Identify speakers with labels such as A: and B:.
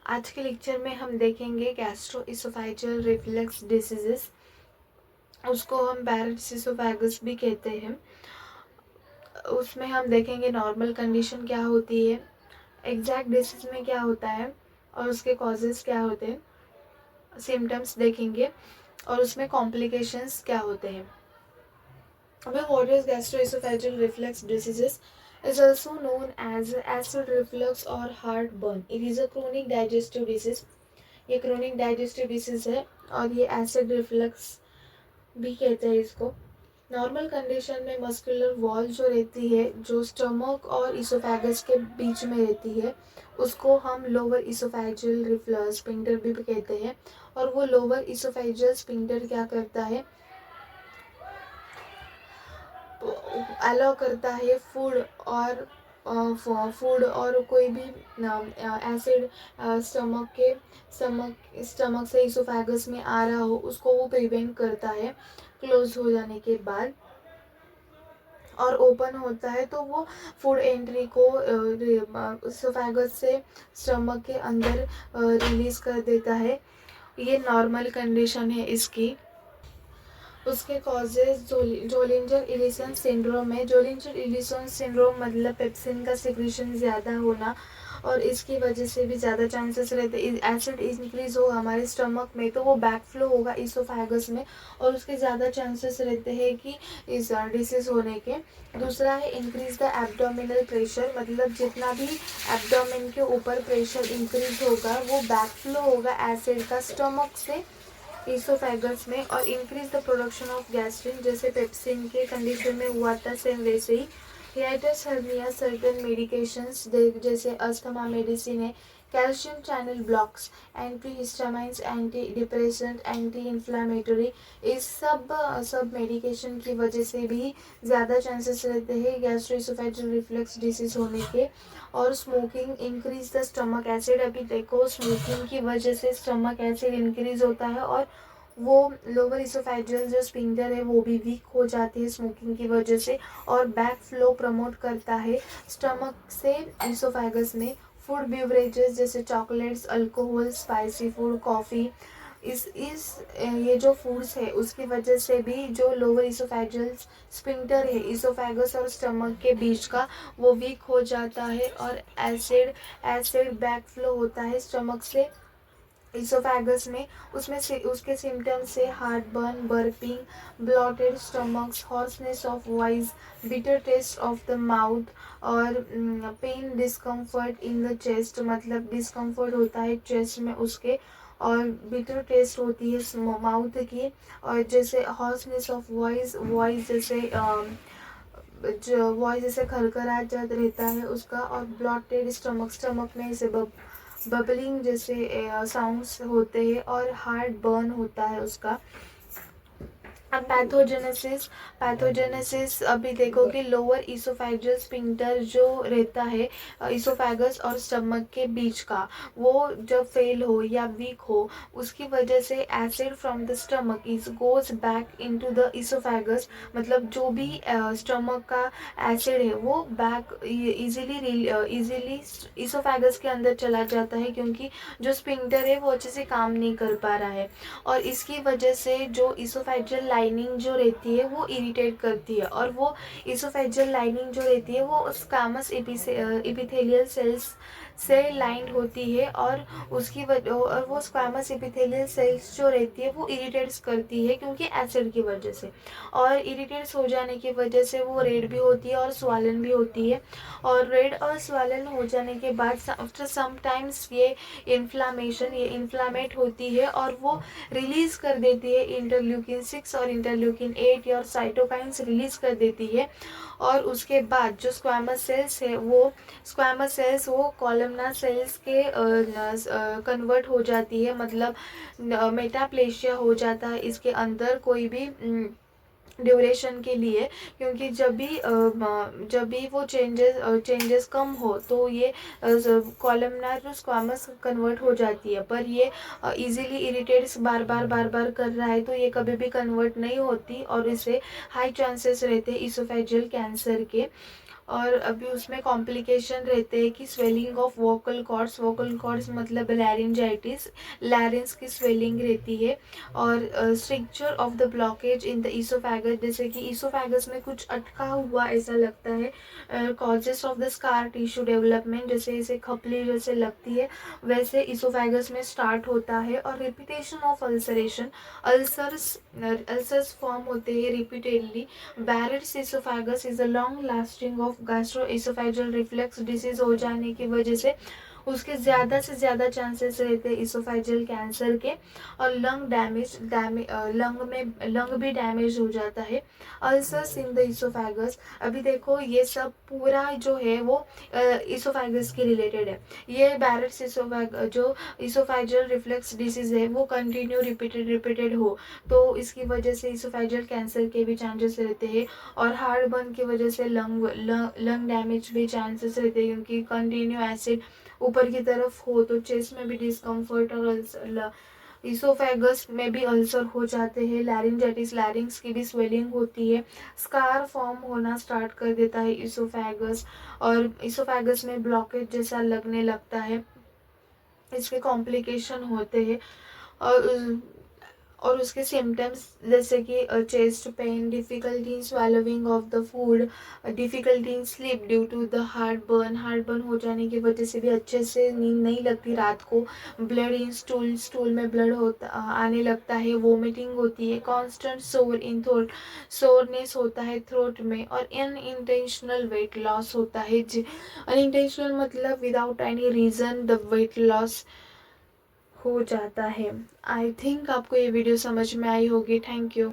A: आज के लेक्चर में हम देखेंगे गैस्ट्रोइसोफेजियल रिफ्लक्स डिसीजेस, उसको हम बैरेट्स इसोफेगस भी कहते हैं। उसमें हम देखेंगे नॉर्मल कंडीशन क्या होती है, एग्जैक्ट डिसीज में क्या होता है और उसके कॉजेज क्या होते हैं, सिम्टम्स देखेंगे और उसमें कॉम्प्लिकेशंस क्या होते हैं। What is gastroesophageal reflux diseases is also known as acid reflux or heartburn. It is a chronic digestive disease. ये क्रोनिक डाइजेस्टिव डिसीज है और ये एसिड रिफ्लक्स भी कहते हैं इसको। नॉर्मल कंडीशन में मस्कुलर वॉल जो रहती है, जो स्टमक और इसोफेगस के बीच में रहती है, उसको हम लोअर इसोफेजियल रिफ्लक्स स्फिंक्टर भी कहते हैं। और वो लोअर इसोफेजियल स्फिंक्टर क्या करता है, अलाउ करता है फूड और कोई भी एसिड स्टमक से इसोफेगस में आ रहा हो, उसको वो प्रिवेंट करता है क्लोज हो जाने के बाद। और ओपन होता है तो वो फूड एंट्री को इसोफेगस से स्टमक के अंदर रिलीज कर देता है। ये नॉर्मल कंडीशन है इसकी। उसके कॉजेज जोलिंजर इलिसन सिंड्रोम है। जोलिंजर इलिसन सिंड्रोम मतलब पेप्सिन का सिक्रीशन ज़्यादा होना, और इसकी वजह से भी ज़्यादा चांसेस रहते हैं एसिड इंक्रीज हो हमारे स्टमक में तो वो बैकफ्लो होगा इसोफेगस में, और उसके ज़्यादा चांसेस रहते हैं कि इस डिसीज होने के। दूसरा है इंक्रीज द एब्डोमिनल प्रेशर, मतलब जितना भी एब्डोमिन के ऊपर प्रेशर इंक्रीज होगा वो बैकफ्लो होगा एसिड का स्टमक से इसोफेगस में। और increase the production of gastrin, जैसे पेप्सिन के कंडीशन में हुआ था सेम वैसे ही। हियाटस हर्निया सर्टेन मेडिकेशंस जैसे अस्थमा मेडिसिन है, calcium channel blocks, anti histamines, anti depressant, anti inflammatory, इस सब मेडिकेशन की वजह से भी ज़्यादा चांसेस रहते हैं गैस्ट्रोइसोफेजियल रिफ्लक्स डिसीज होने के। और smoking increase the stomach acid, अभी देखो स्मोकिंग की वजह से स्टमक एसिड इंक्रीज होता है और वो लोअर इसोफेजियल जो स्फिंक्टर है वो भी वीक हो जाती है स्मोकिंग की वजह से, और बैक फ्लो प्रमोट करता है स्टमक से इसोफेगस में। फूड बेवरेजेस जैसे chocolates, alcohol, spicy food, coffee, इस ये जो फूड्स है उसकी वजह से भी जो लोअर इसोफेजियल स्फिंक्टर है इसोफेगस और स्टमक के बीच का, वो वीक हो जाता है और एसिड बैक फ्लो होता है स्टमक से इसोफेगस में। उसमें से उसके सिम्टम्स से heart burn, burping, bloated stomachs, hoarseness of voice, bitter taste of the mouth, और pain discomfort in the chest, मतलब डिस्कम्फर्ट होता है चेस्ट में उसके, और बिटर टेस्ट होती है माउथ की, और जैसे हॉर्सनेस ऑफ वॉइस, वॉइस जैसे खरखराहट रहता है उसका, और ब्लॉटेड स्टमक में ऐसे बबलिंग जैसे साउंड्स होते हैं, और हार्ट बर्न होता है उसका। अब पैथोजेनेसिस अभी देखो कि लोअर इसोफेजियल स्फिंक्टर जो रहता है इसोफेगस और स्टमक के बीच का, वो जब फेल हो या वीक हो, उसकी वजह से acid from the stomach is goes back into the oesophagus, मतलब जो भी स्टमक का एसिड है वो बैक इजीली इसोफेगस के अंदर चला जाता है, क्योंकि जो स्फिंक्टर है वो अच्छे से काम नहीं कर पा रहा है। और इसकी वजह से जो इसोफेजियल लाइनिंग जो रहती है वो इरिटेट करती है, और वो इसोफेजियल लाइनिंग जो रहती है वो स्क्वैमस एपिथेलियल सेल्स से लाइंड होती है, और वो स्क्वैमस एपिथेलियल सेल्स जो रहती है वो इरिटेट्स करती है क्योंकि एसिड की वजह से, और इरिटेट्स हो जाने की वजह से वो रेड भी होती है और स्वालन भी होती है। और रेड और स्वालन हो जाने के बाद आफ्टर समटाइम्स ये इन्फ्लामेट होती है, और वो रिलीज कर देती है इंटरल्यूकिन 6 और इंटरल्यूकिन 8 और साइटोकाइंस रिलीज कर देती है। और उसके बाद जो स्क्वैमस सेल्स वो कॉलमनार सेल्स के कन्वर्ट हो जाती है, मतलब मेटाप्लेशिया हो जाता है इसके अंदर कोई भी ड्यूरेशन के लिए, क्योंकि जब भी वो चेंजेस कम हो तो ये कॉलमनार स्क्वामस कन्वर्ट हो जाती है, पर ये इजीली इरिटेट्स बार बार कर रहा है तो ये कभी भी कन्वर्ट नहीं होती, और इसे हाई चांसेस रहते हैं इसोफेजियल कैंसर के। और अभी उसमें कॉम्प्लिकेशन रहते हैं कि स्वेलिंग ऑफ वोकल कॉर्ड्स मतलब लैरिंजाइटिस, लैरिंग्स की स्वेलिंग रहती है, और structure of the blockage in the oesophagus, जैसे कि ईसोफेगस में कुछ अटका हुआ ऐसा लगता है। Causes of the scar tissue development, जैसे इसे खपली जैसे लगती है वैसे ईसोफेगस में स्टार्ट होता है। और repetition of ulceration, ulcers form होते हैं repeatedly. Barrett's oesophagus is a long lasting of gastro oesophageal reflex disease हो जाने की वजह से उसके ज़्यादा से ज़्यादा चांसेस रहते हैं ईसोफेजल कैंसर के। और लंग भी डैमेज हो जाता है। अल्सर्स इन द ईसोफेगस, अभी देखो ये सब पूरा जो है वो ईसोफेगस के रिलेटेड है। ये बैरेट्स जो ईसोफेजल रिफ्लेक्स डिसीज है वो कंटिन्यू रिपीटेड हो तो इसकी वजह से ईसोफेजल कैंसर के भी चांसेस रहते हैं। और हार्ट बर्न की वजह से लंग डैमेज भी चांसेस रहते हैं, क्योंकि कंटिन्यू एसिड ऊपर की तरफ हो तो चेस्ट में भी डिस्कम्फर्ट और ईसोफेगस में भी अल्सर हो जाते हैं। लैरिंजाइटिस, लैरिंग्स की भी स्वेलिंग होती है। स्कार फॉर्म होना स्टार्ट कर देता है ईसोफेगस, और ईसोफेगस में ब्लॉकेज जैसा लगने लगता है। इसके कॉम्प्लिकेशन होते हैं और उसके सिम्टम्स जैसे कि chest pain, difficulty in swallowing of the food, difficulty in sleep due to the heartburn हो जाने की वजह से भी अच्छे से नींद नहीं लगती रात को। ब्लड इन स्टूल में ब्लड होता आने लगता है। वोमिटिंग होती है। कॉन्स्टेंट इन थ्रोट, सोरनेस होता है थ्रोट में। और अनइंटेंशनल वेट लॉस होता है। अनइंटेंशनल मतलब without any reason the weight loss हो जाता है। आई थिंक आपको ये वीडियो समझ में आई होगी। Thank you.